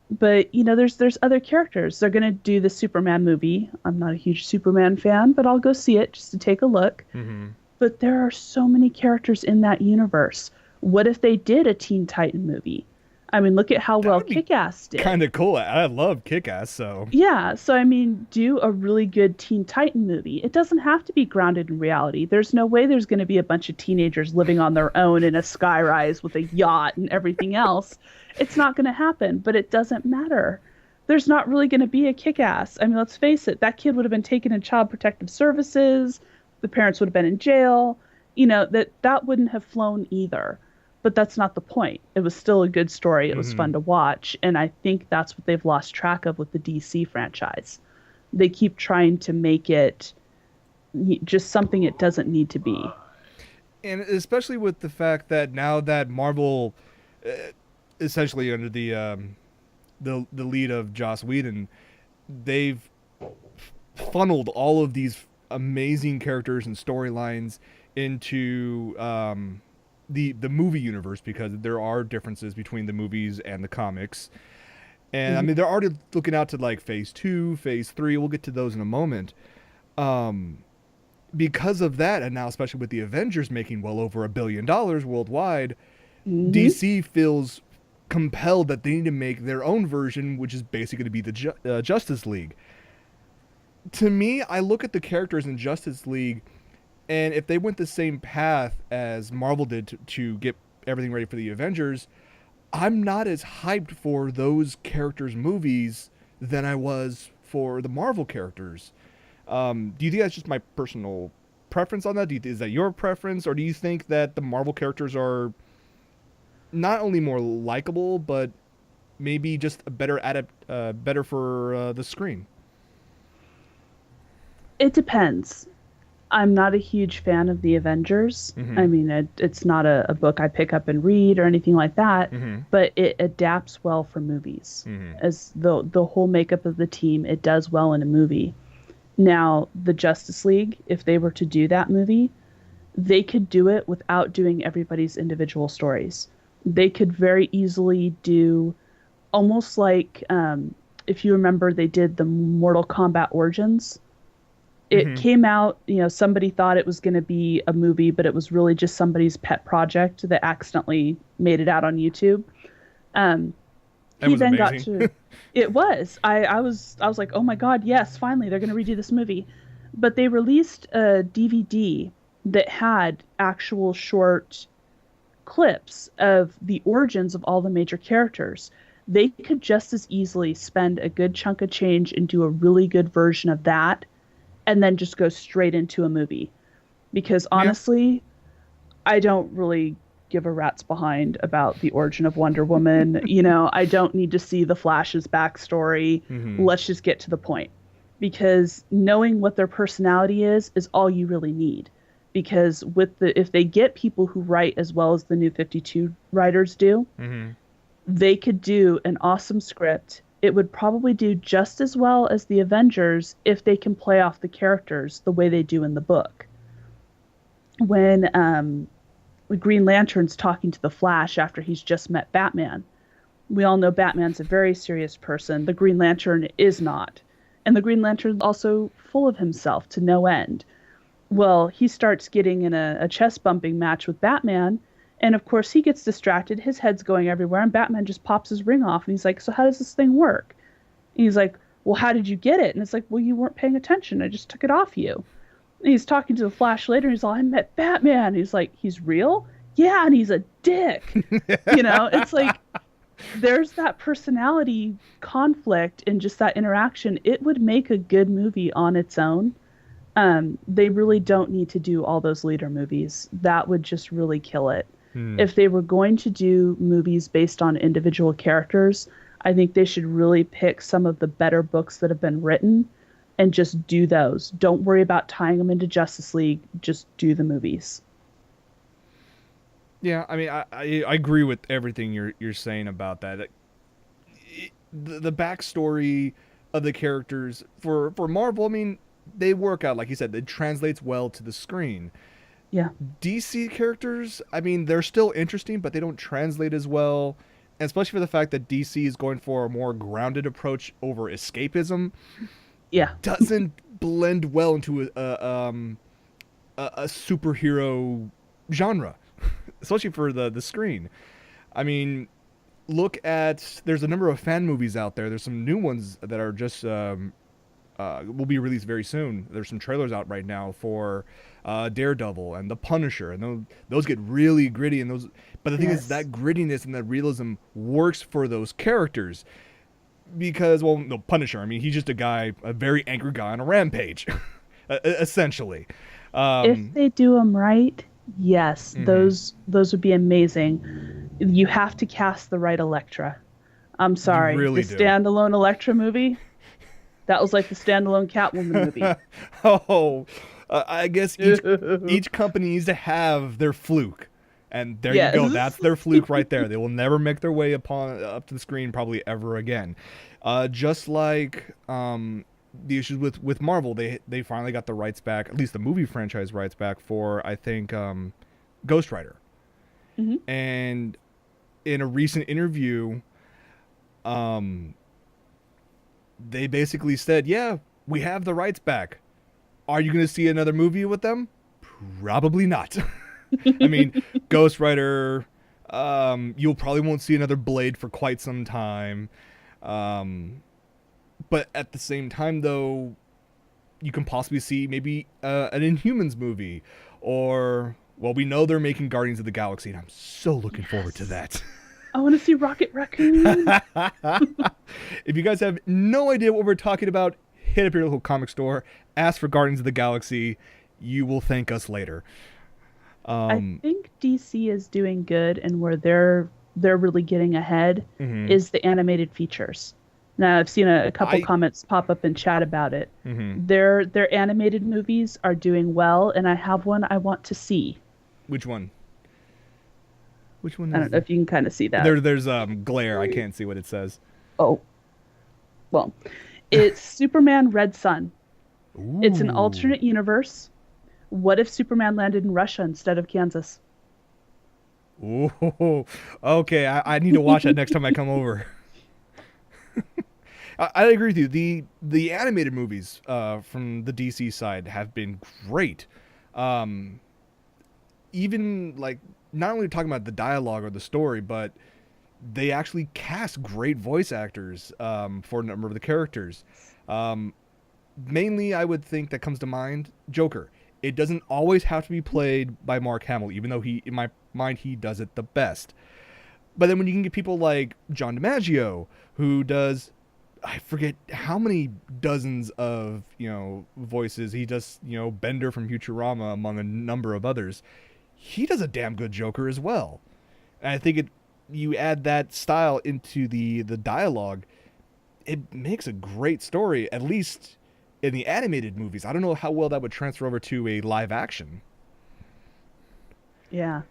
But there's other characters. They're gonna do the Superman movie. I'm not a huge Superman fan, but I'll go see it just to take a look. Mm-hmm. But there are so many characters in that universe. What if they did a Teen Titan movie? I mean, look at how That well would be Kick-Ass did. kind of cool. I love Kick-Ass, so. Yeah, so I mean, do a really good Teen Titan movie. It doesn't have to be grounded in reality. There's no way there's going to be a bunch of teenagers living on their own in a skyrise with a yacht and everything else. It's not going to happen, but it doesn't matter. There's not really going to be a Kick-Ass. I mean, let's face it, that kid would have been taken in child protective services. The parents would have been in jail. That wouldn't have flown either. But that's not the point. It was still a good story. It was Mm-hmm. fun to watch. And I think that's what they've lost track of with the DC franchise. They keep trying to make it just something it doesn't need to be. And especially with the fact that now that Marvel, uh, essentially under the lead of Joss Whedon, they've funneled all of these amazing characters and storylines into the movie universe, because there are differences between the movies and the comics. And I Mhm. mean, they're already looking out to like phase 2, phase 3. We'll get to those in a moment. Um, because of that, and now especially with the Avengers making well over $1 billion worldwide, Mhm. DC feels compelled that they need to make their own version, which is basically going to be the Justice League. To me, I look at the characters in Justice League, and if they went the same path as Marvel did to get everything ready for the Avengers, I'm not as hyped for those characters' movies than I was for the Marvel characters. Do you think that's just my personal preference on that? Is that your preference, or do you think that the Marvel characters are not only more likable, but maybe just a better for the screen? It depends. I'm not a huge fan of the Avengers. I Mm-hmm. mean, it's not a book I pick up and read or anything like that, Mm-hmm. but it adapts well for movies. Mm-hmm. As the whole makeup of the team, it does well in a movie. Now, the Justice League, if they were to do that movie, they could do it without doing everybody's individual stories. They could very easily do almost like if you remember, they did the Mortal Kombat Origins. It Mm-hmm. came out, somebody thought it was going to be a movie, but it was really just somebody's pet project that accidentally made it out on YouTube. Um, That he was then got amazing. to it was I was like, oh my god, yes, finally they're going to redo this movie. But they released a DVD that had actual short clips of the origins of all the major characters. They could just as easily spend a good chunk of change and do a really good version of that and then just go straight into a movie. Because Yeah. honestly, I don't really give a rat's behind about the origin of Wonder Woman. I don't need to see the Flash's backstory. Mm-hmm. Let's just get to the point. Because knowing what their personality is all you really need. Because if they get people who write as well as the new 52 writers do, Mm-hmm. they could do an awesome script. It would probably do just as well as the Avengers if they can play off the characters the way they do in the book. When Green Lantern's talking to the Flash after he's just met Batman, we all know Batman's a very serious person. The Green Lantern is not. And the Green Lantern's also full of himself to no end. Well, he starts getting in a chest bumping match with Batman, and of course he gets distracted. His head's going everywhere, and Batman just pops his ring off, and he's like, "So how does this thing work?" And he's like, "Well, how did you get it?" And it's like, "Well, you weren't paying attention. I just took it off you." And he's talking to the Flash later, and he's all, "I met Batman." And he's like, "He's real?" "Yeah, and he's a dick." It's like there's that personality conflict and just that interaction. It would make a good movie on its own. They really don't need to do all those leader movies. That would just really kill it. Hmm. If they were going to do movies based on individual characters, I think they should really pick some of the better books that have been written and just do those. Don't worry about tying them into Justice League. Just do the movies. Yeah, I mean, I agree with everything you're saying about that. The backstory of the characters for Marvel, I mean, they work out like you said. It translates well to the screen. Yeah. DC characters, I mean, they're still interesting, but they don't translate as well. And especially for the fact that DC is going for a more grounded approach over escapism, Yeah. doesn't blend well into a superhero genre, especially for the screen. I mean, look at there's a number of fan movies out there. There's some new ones that are just will be released very soon. There's some trailers out right now for Daredevil and The Punisher, and those get really gritty. And those, but the thing is Yes. that grittiness and that realism works for those characters because, well, the Punisher. I mean, he's just a guy, a very angry guy on a rampage, essentially. If Um, they do them right, yes, mm-hmm. those would be amazing. You have to cast the right Elektra. I'm You sorry, the really do. standalone Elektra movie, that was like the standalone Catwoman movie. Oh, I guess each company needs to have their fluke, and there you go. That's Yes. their fluke right there. They will never make their way up to the screen probably ever again. Just like the issues with Marvel, they finally got the rights back, at least the movie franchise rights back for I think Ghost Rider. Hmm. And in a recent interview, um, they basically said, "Yeah, we have the rights back. Are you going to see another movie with them? Probably not." I mean, Ghost Rider. You'll probably won't see another Blade for quite some time. Um, but at the same time, though, you can possibly see maybe an Inhumans movie, or well, we know they're making Guardians of the Galaxy, and I'm so looking forward to Yes. that. I want to see Rocket Raccoon. If you guys have no idea what we're talking about, hit up your local comic store, ask for Guardians of the Galaxy. You will thank us later. I Um, think DC is doing good and where they're they're really getting ahead Mm-hmm. is the animated features. Now, I've seen a couple I. comments pop up in chat about it. Mm-hmm. Their animated movies are doing well, and I have one I want to see. Which one? Which one I is don't know if you can kind of see that. there's glare. I can't see what it says. Oh, well, it's Superman Red Sun. It's an Ooh. alternate universe. What if Superman landed in Russia instead of Kansas? Ooh. Okay, I need to watch that next time I come over. I agree with you. The animated movies from the DC side have been great. Um, Even like not only talking about the dialogue or the story, but they actually cast great voice actors for a number of the characters. Um, Mainly, I would think that comes to mind Joker. It doesn't always have to be played by Mark Hamill, even though in my mind, he does it the best. But then when you can get people like John DiMaggio, who does, I forget how many dozens of voices. He does Bender from Futurama, among a number of others. He does a damn good Joker as well. And I think you add that style into the dialogue, it makes a great story. At least in the animated movies. I don't know how well that would transfer over to a live action. Yeah.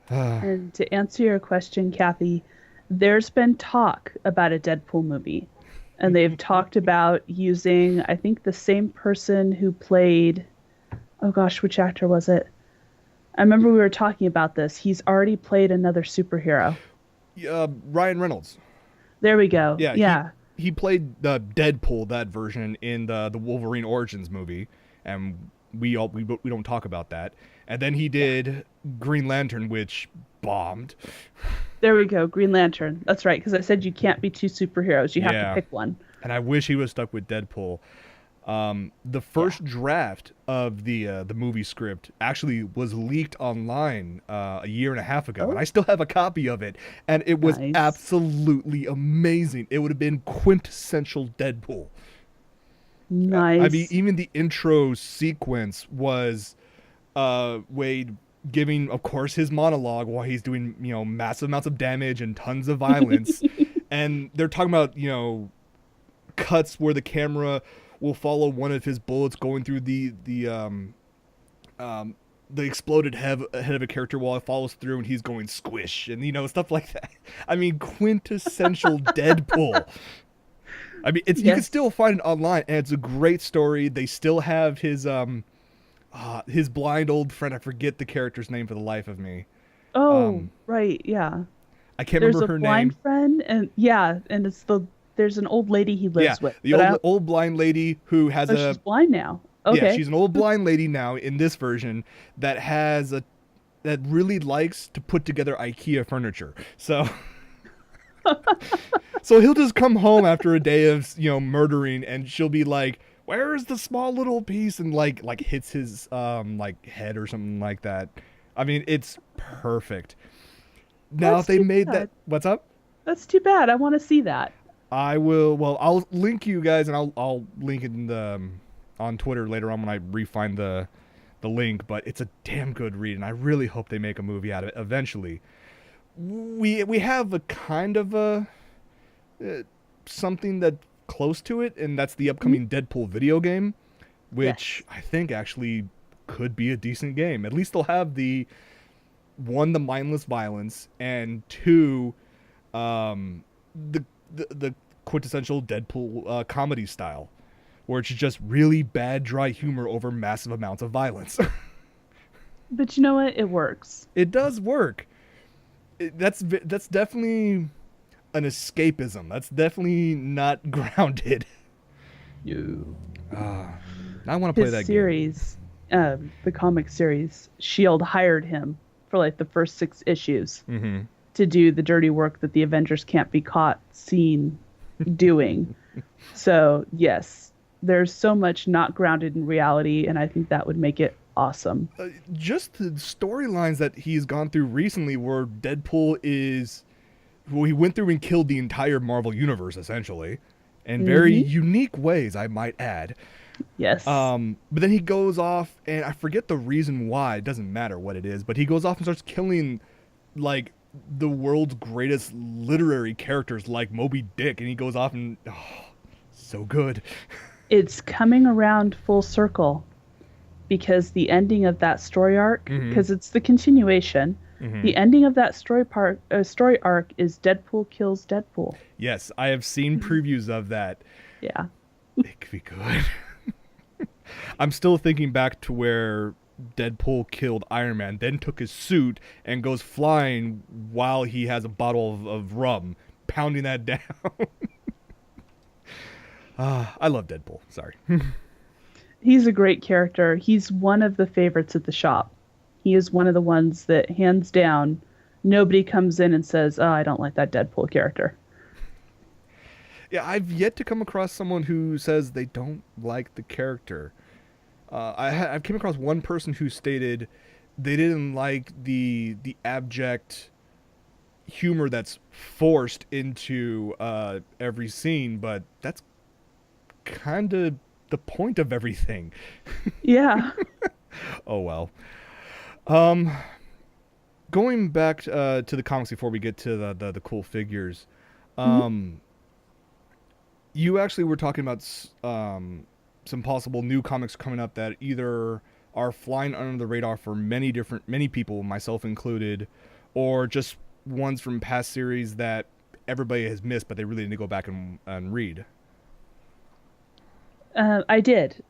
And to answer your question, Kathy, there's been talk about a Deadpool movie. And they've talked about using, I think, the same person who played, oh gosh, which actor was it? I remember we were talking about this. He's already played another superhero. Ryan Reynolds. There we go. Yeah, Yeah. he played the Deadpool, that version, in the Wolverine Origins movie, and we don't talk about that. And then he Yeah. did Green Lantern, which bombed. There we go. Green Lantern. That's right. Because I said you can't be two superheroes. You have to Yeah, pick one. and I wish he was stuck with Deadpool. The Yeah. first draft of the movie script actually was leaked online a year and a half ago, and Oh, I still have a copy of it, and it was nice. absolutely amazing. It would have been quintessential Deadpool. I mean, Nice. even the intro sequence was Wade giving, of course, his monologue while he's doing massive amounts of damage and tons of violence, and they're talking about cuts where the camera will follow one of his bullets going through the exploded head of a character while it follows through and he's going squish and stuff like that. I mean, quintessential Deadpool. I mean, you can Yes. still find it online, and it's a great story. They still have his blind old friend. I forget the character's name for the life of me. Oh, Um, right. Yeah. I can't There's remember a her blind name. friend, and yeah, and there's an old lady he Yeah, lives with. the But old blind lady who has oh, she's a blind now. yeah, Okay. she's an old blind lady now in this version that really likes to put together IKEA furniture. So he'll just come home after a day of murdering, and she'll be like, "Where's the small little piece?" and like hits his like head or something like that. I mean, it's perfect. Now, if That's they too made that, bad. what's up? That's too bad. I want to see that. I will. Well, I'll link you guys, and I'll link it in on Twitter later on when I refine the link. But it's a damn good read, and I really hope they make a movie out of it eventually. We have a kind of a uh, something that close to it, and that's the Mhm. upcoming Deadpool video game, which Yes. I think actually could be a decent game. At least they'll have the one, the mindless violence, and two, um, the quintessential Deadpool comedy style, where it's just really bad, dry humor over massive amounts of violence. But you know what? It works. It does work. That's definitely an escapism. That's definitely not grounded. No. I want to play His that game. series, the comic series, Shield hired him for like the first 6 issues Mm-hmm. to do the dirty work that the Avengers can't be caught seen doing. So, yes, there's so much not grounded in reality, and I think that would make it awesome. Just the storylines that he's gone through recently, where Deadpool is, well, he went through and killed the entire Marvel universe essentially, in very Hmm. unique ways, I might add. Yes. But then he goes off, and I forget the reason why. It doesn't matter what it is, but he goes off and starts killing like the world's greatest literary characters like Moby Dick, and he goes off and so good. It's coming around full circle because the ending of that story arc, Mm-hmm. because it's the continuation, Mm-hmm. the ending of that story arc is Deadpool kills Deadpool. Yes, I have seen previews of that. Yeah. It could be good. I'm still thinking back to where Deadpool killed Iron Man, then took his suit and goes flying while he has a bottle of rum, pounding that down. I love Deadpool. Sorry. He's a great character. He's one of the favorites at the shop. He is one of the ones that, hands down, nobody comes in and says, "Oh, I don't like that Deadpool character." Yeah, I've yet to come across someone who says they don't like the character. I've came across one person who stated they didn't like the abject humor that's forced into every scene, but that's kind of the point of everything. Yeah. Oh well. Um, Going back to the comics before we get to the cool figures. Mhm. Um, you actually were talking about some possible new comics coming up that either are flying under the radar for many people, myself included, or just ones from past series that everybody has missed, but they really need to go back and read. I did.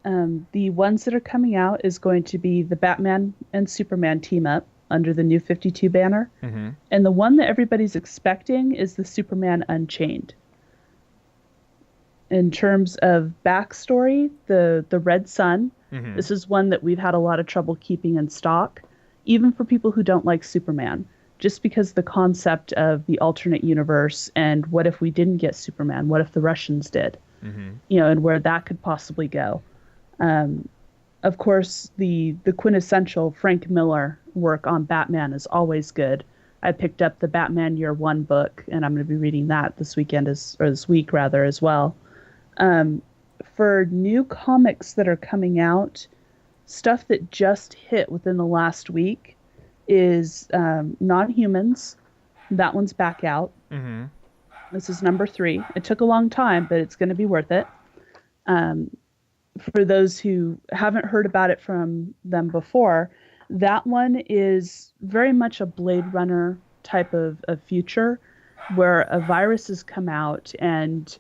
The ones that are coming out is going to be the Batman and Superman team up under the New 52 banner. Mm-hmm. And the one that everybody's expecting is the Superman Unchained. In terms of backstory, the Red Sun, Mm-hmm. this is one that we've had a lot of trouble keeping in stock, even for people who don't like Superman, just because the concept of the alternate universe and what if we didn't get Superman? What if the Russians did? Mm-hmm. And where that could possibly go. Of course, the quintessential Frank Miller work on Batman is always good. I picked up the Batman Year One book, and I'm going to be reading that this weekend, or this week rather, as well. Um, for new comics that are coming out, stuff that just hit within the last week is Non-Humans. That one's back out. Mm-hmm. This is number 3. It took a long time, but it's going to be worth it. Um, for those who haven't heard about it from them before, that one is very much a Blade Runner type of future where a virus has come out and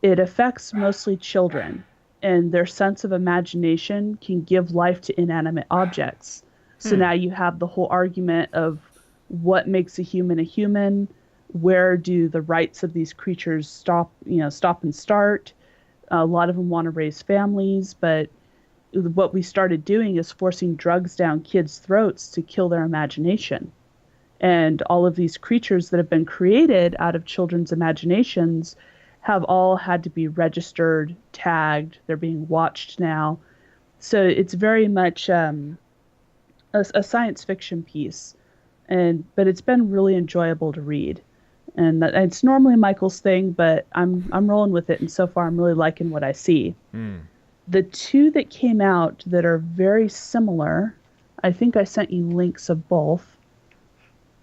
it affects mostly children, and their sense of imagination can give life to inanimate objects. So Hmm. now you have the whole argument of what makes a human, where do the rights of these creatures stop and start. A lot of them want to raise families, but what we started doing is forcing drugs down kids' throats to kill their imagination. And all of these creatures that have been created out of children's imaginations have all had to be registered, tagged. They're being watched now. So it's very much a science fiction piece, but it's been really enjoyable to read. And it's normally Michael's thing, but I'm rolling with it, and so far I'm really liking what I see. Hmm. The two that came out that are very similar, I think I sent you links of both.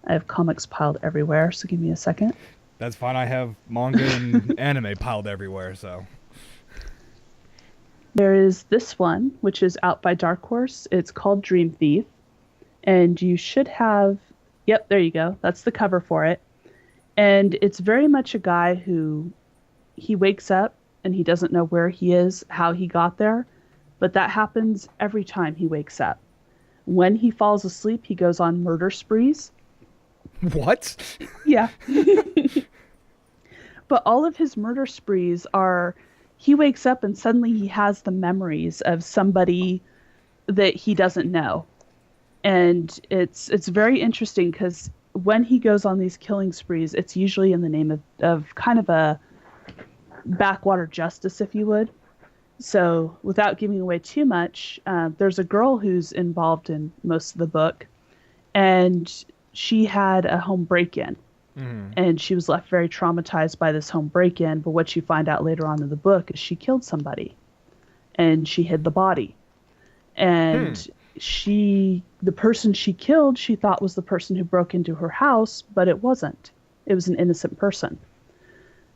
I have comics piled everywhere, so give me a second. That's fine. I have manga and anime piled everywhere, so. There is this one, which is out by Dark Horse. It's called Dream Thief. And you should have, yep, there you go. That's the cover for it. And it's very much a guy who he wakes up and he doesn't know where he is, how he got there. But that happens every time he wakes up. When he falls asleep, he goes on murder sprees. What? Yeah. But all of his murder sprees are he wakes up and suddenly he has the memories of somebody that he doesn't know. And it's very interesting because when he goes on these killing sprees, it's usually in the name of kind of a backwater justice, if you would. So without giving away too much, there's a girl who's involved in most of the book, and she had a home break-in. Mm. And she was left very traumatized by this home break-in, but what you find out later on in the book is she killed somebody, and she hid the body. And she the person she killed, she thought was the person who broke into her house, but it wasn't. It was an innocent person.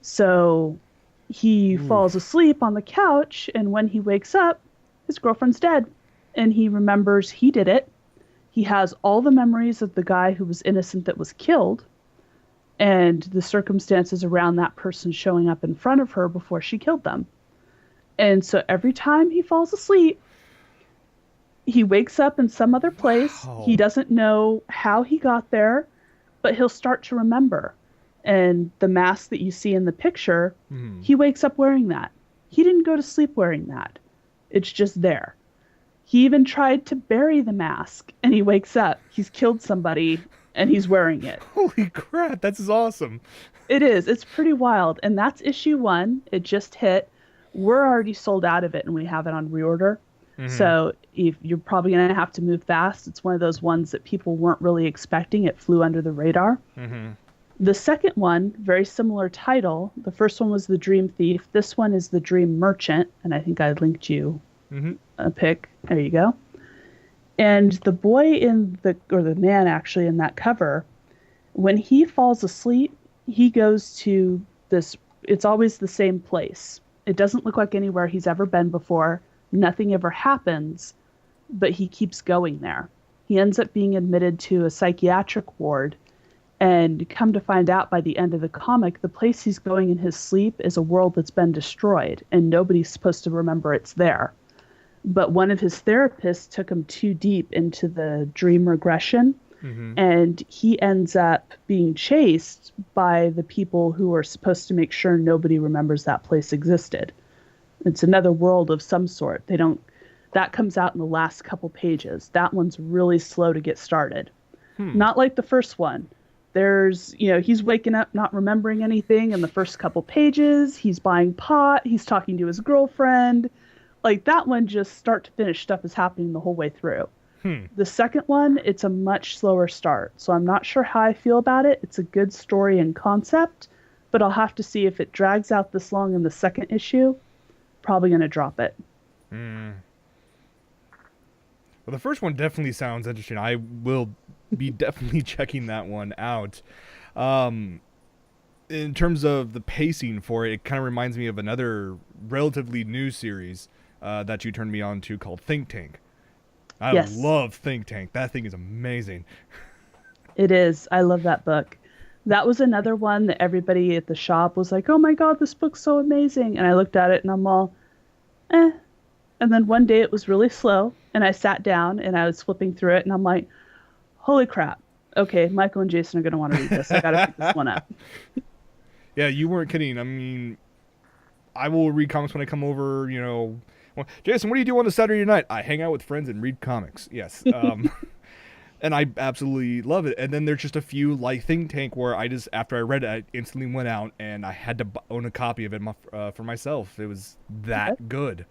So he falls Oof. asleep on the couch, and when he wakes up, his girlfriend's dead. And he remembers he did it. He has all the memories of the guy who was innocent that was killed, and the circumstances around that person showing up in front of her before she killed them. And so every time he falls asleep, he wakes up in some other place. He Wow. doesn't know how he got there, but he'll start to remember. And the mask that you see in the picture, Hmm. he wakes up wearing that. He didn't go to sleep wearing that. It's just there. He even tried to bury the mask, and he wakes up. He's killed somebody, and he's wearing it. Holy crap, that's awesome. It is. It's pretty wild. And that's issue one. It just hit. We're already sold out of it, and we have it on reorder. Hmm. So if you're probably going to have to move fast. It's one of those ones that people weren't really expecting. It flew under the radar. Hmm. The second one, very similar title. The first one was The Dream Thief. This one is The Dream Merchant, and I think I linked you Hmm. a pic. There you go. And the boy or the man actually in that cover, when he falls asleep, he goes to this, it's always the same place. It doesn't look like anywhere he's ever been before. Nothing ever happens, but he keeps going there. He ends up being admitted to a psychiatric ward, and come to find out by the end of the comic, the place he's going in his sleep is a world that's been destroyed, and nobody's supposed to remember it's there. But one of his therapists took him too deep into the dream regression, Hmm. and he ends up being chased by the people who are supposed to make sure nobody remembers that place existed. It's another world of some sort. They don't That comes out in the last couple pages. That one's really slow to get started. Hmm. Not like the first one. He's waking up not remembering anything in the first couple pages. He's buying pot. He's talking to his girlfriend. Like that one, just start to finish, stuff is happening the whole way through. Hmm. The second one, it's a much slower start. So I'm not sure how I feel about it. It's a good story and concept, but I'll have to see if it drags out this long in the second issue. Probably going to drop it. Hmm. Well, the first one definitely sounds interesting. I will be definitely checking that one out. Um, in terms of the pacing for it, it kind of reminds me of another relatively new series that you turned me on to called Think Tank. I Yes, love Think Tank. That thing is amazing. it is. I love that book. That was another one that everybody at the shop was like, oh my God, this book's so amazing. And I looked at it and I'm all, eh. And then one day it was really slow, and I sat down and I was flipping through it, and I'm like, holy crap. Okay, Michael and Jason are going to want to read this. I got to pick this one up. Yeah, you weren't kidding. I mean, I will read comics when I come over. Well, Jason, what do you do on a Saturday night? I hang out with friends and read comics. Yes. And I absolutely love it. And then there's just a few like Think Tank where I just after I read it, I instantly went out and I had to own a copy of it for myself. It was Okay. that good,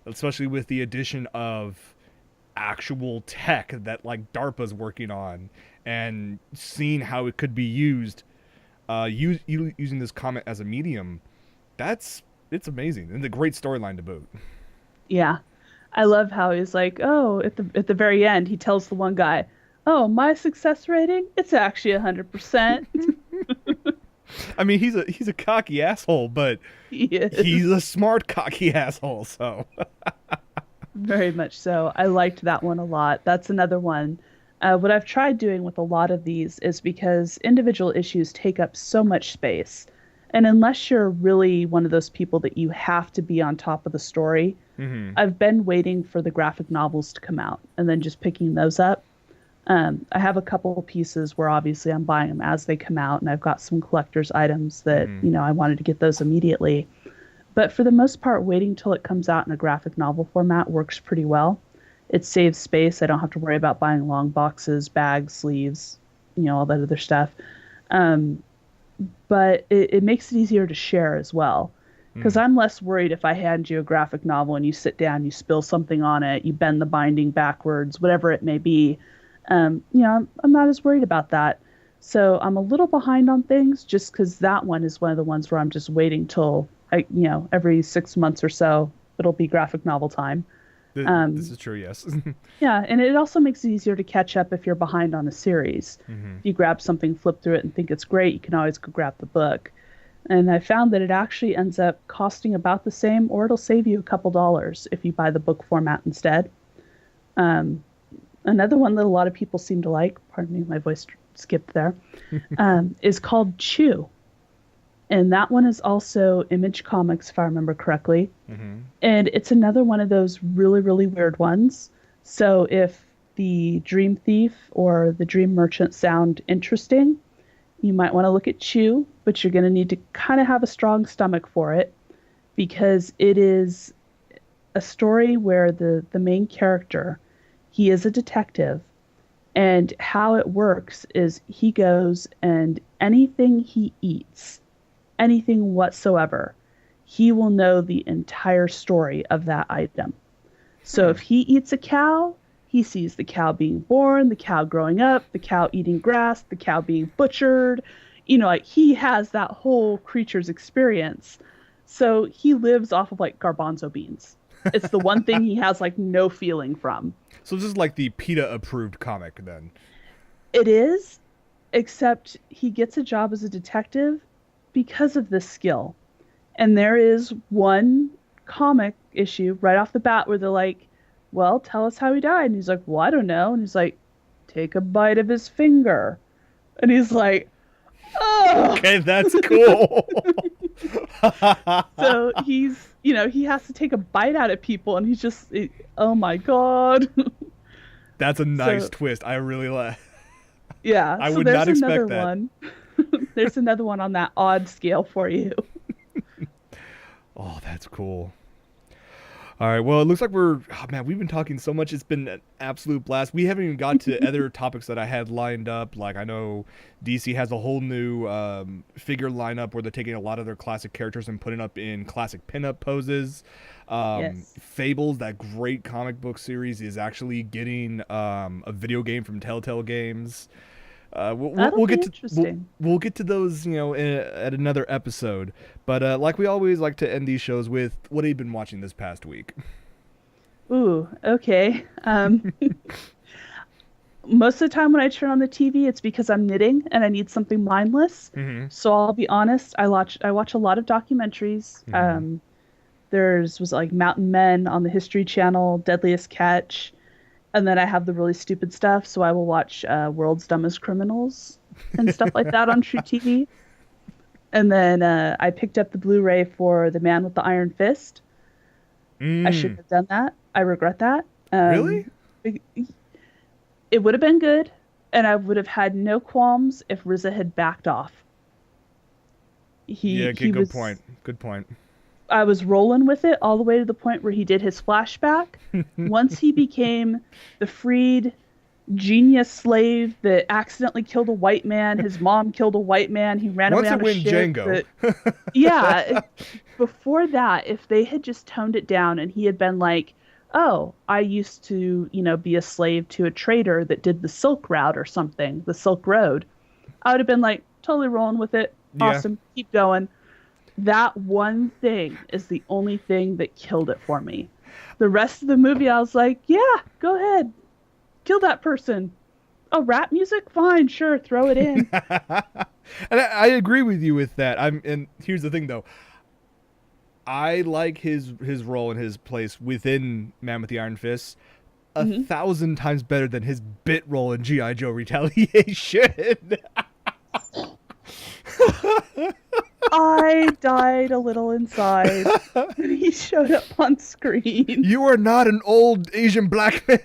especially with the addition of actual tech that like DARPA's working on and seeing how it could be used, using this comic as a medium. It's amazing and a great storyline to boot. Yeah. I love how he's like, oh, at the very end, he tells the one guy, oh, my success rating, it's actually 100%. I mean, he's a cocky asshole, but He he's is. a smart cocky asshole. So Very much so. I liked that one a lot. That's another one. What I've tried doing with a lot of these is because individual issues take up so much space. And unless you're really one of those people that you have to be on top of the story, hmm. I've been waiting for the graphic novels to come out and then just picking those up. I have a couple of pieces where obviously I'm buying them as they come out, and I've got some collector's items that, Hmm. I wanted to get those immediately. But for the most part, waiting till it comes out in a graphic novel format works pretty well. It saves space. I don't have to worry about buying long boxes, bags, sleeves, all that other stuff. Um, but it makes it easier to share as well. Because Hmm. I'm less worried if I hand you a graphic novel and you sit down, you spill something on it, you bend the binding backwards, whatever it may be. I'm not as worried about that. So I'm a little behind on things just because that one is one of the ones where I'm just waiting till, every 6 months or so, it'll be graphic novel time. This is true, yes. Yeah, and it also makes it easier to catch up if you're behind on a series. Hmm. If you grab something, flip through it, and think it's great, you can always go grab the book. And I found that it actually ends up costing about the same, or it'll save you a couple dollars if you buy the book format instead. Um, Another one that a lot of people seem to like, pardon me, my voice skipped there, is called Chew. And that one is also Image Comics, if I remember correctly. Hmm. And it's another one of those really, really weird ones. So if the Dream Thief or the Dream Merchant sound interesting, you might want to look at Chew, but you're going to need to kind of have a strong stomach for it because it is a story where the main character, he is a detective, and how it works is he goes and anything he eats, anything whatsoever, he will know the entire story of that item. So if he eats a cow, he sees the cow being born, the cow growing up, the cow eating grass, the cow being butchered. Like he has that whole creature's experience. So he lives off of like garbanzo beans. It's the one thing he has like no feeling from. So this is like the PETA approved comic then. It is, except he gets a job as a detective because of this skill. And there is one comic issue right off the bat where they're like, well, tell us how he died. And he's like, well, I don't know. And he's like, take a bite of his finger. And he's like, oh. Okay, that's cool. So he has to take a bite out of people. And he's just, oh my God. That's a nice So, twist. I really like. yeah. I So would there's not another expect that. one. There's another one on that odd scale for you. Oh, that's cool. All right. Well, it looks like we've been talking so much. It's been an absolute blast. We haven't even got to other topics that I had lined up. Like I know DC has a whole new figure lineup where they're taking a lot of their classic characters and putting up in classic pinup poses. Yes. Fables, that great comic book series, is actually getting a video game from Telltale Games. That'll We'll be get to interesting. we'll get to those, at another episode. But like we always like to end these shows with, what have you been watching this past week? Ooh, okay. Most of the time when I turn on the TV, it's because I'm knitting and I need something mindless. Mm-hmm. So I'll be honest, I watch a lot of documentaries. Mm-hmm. There's was like Mountain Men on the History Channel, Deadliest Catch, and then I have the really stupid stuff. So I will watch World's Dumbest Criminals and stuff like that on True TV. And then I picked up the Blu-ray for The Man with the Iron Fist. I Mm. shouldn't have done that. I regret that. Really? It, it would have been good, and I would have had no qualms if RZA had backed off. He Yeah. he Good was point. Good point. I was rolling with it all the way to the point where he did his flashback. Once he became the freed genius slave that accidentally killed a white man, his mom killed a white man, he ran Once away it on a went ship. Django. Yeah, before that, if they had just toned it down and he had been like, "Oh, I used to, be a slave to a trader that did the Silk Route or something, the Silk Road," I would have been like, totally rolling with it. Yeah. Awesome, keep going. That one thing is the only thing that killed it for me. The rest of the movie, I was like, yeah, go ahead, kill that person. Oh, rap music? Fine, sure, throw it in. And I agree with you with that. And here's the thing though. I like his role and his place within Man with the Iron Fist a Mhm. thousand times better than his bit role in G.I. Joe Retaliation. I died a little inside when he showed up on screen. You are not an old Asian black man.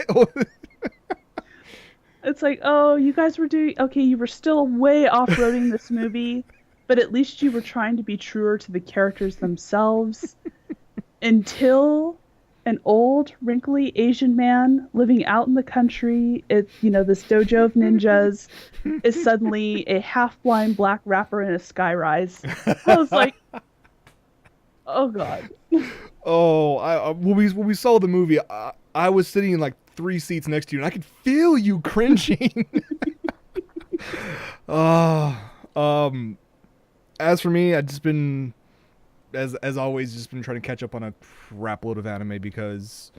It's like, oh, you guys were doing okay, you were still way off-roading this movie, but at least you were trying to be truer to the characters themselves until an old, wrinkly Asian man living out in the country at, this dojo of ninjas is suddenly a half-blind black rapper in a skyrise. I was like, oh God. Oh, when we saw the movie, I was sitting in like 3 seats next to you, and I could feel you cringing. Oh, as for me, I just been, as always, just been trying to catch up on a crap load of anime because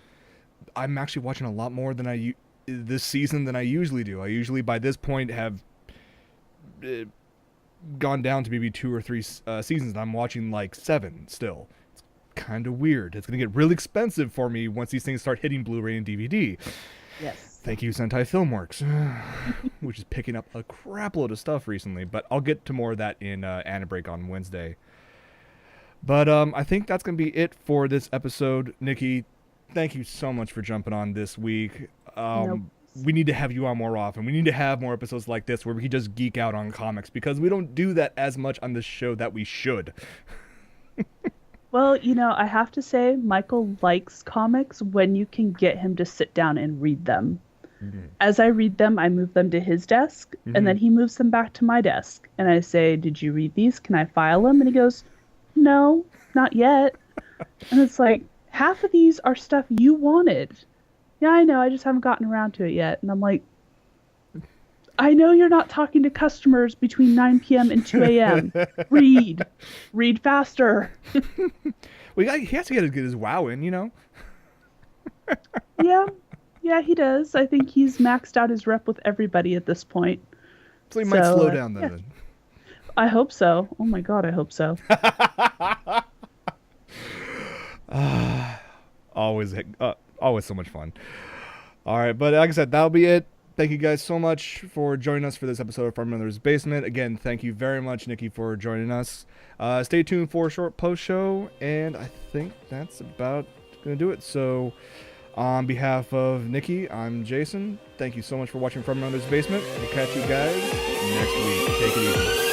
I'm actually watching a lot more than this season than I usually do. I usually by this point have uh, gone down to maybe 2 or 3 seasons. I'm watching like 7 still. It's kind of weird. It's gonna get real expensive for me once these things start hitting Blu-ray and DVD. Yes. Thank you, Sentai Filmworks, which is picking up a crap load of stuff recently. But I'll get to more of that in Anna Break on Wednesday. But I think that's going to be it for this episode. Nikki, thank you so much for jumping on this week. Nope. We need to have you on more often. We need to have more episodes like this where we can just geek out on comics because we don't do that as much on this show that we should. Well, I have to say, Michael likes comics when you can get him to sit down and read them. Mm-hmm. As I read them, I move them to his desk, and then he moves them back to my desk. And I say, "Did you read these? Can I file them?" And he goes, "No, not yet." And it's like, half of these are stuff you wanted. Yeah, I know, I just haven't gotten around to it yet. And I'm like, I know you're not talking to customers between 9 p.m. and 2 a.m. Read. Read faster. Well, he has to get his wow in, you know? Yeah, he does. I think he's maxed out his rep with everybody at this point. So he might slow down then. Yeah. I hope so. Oh my God, I hope so. Always so much fun. All right, but like I said, that'll be it. Thank you guys so much for joining us for this episode of Farm Mother's Basement. Again, thank you very much, Nikki, for joining us. Stay tuned for a short post show, and I think that's about going to do it. So, on behalf of Nikki, I'm Jason. Thank you so much for watching Farm Mother's Basement. We'll catch you guys next week. Take it easy.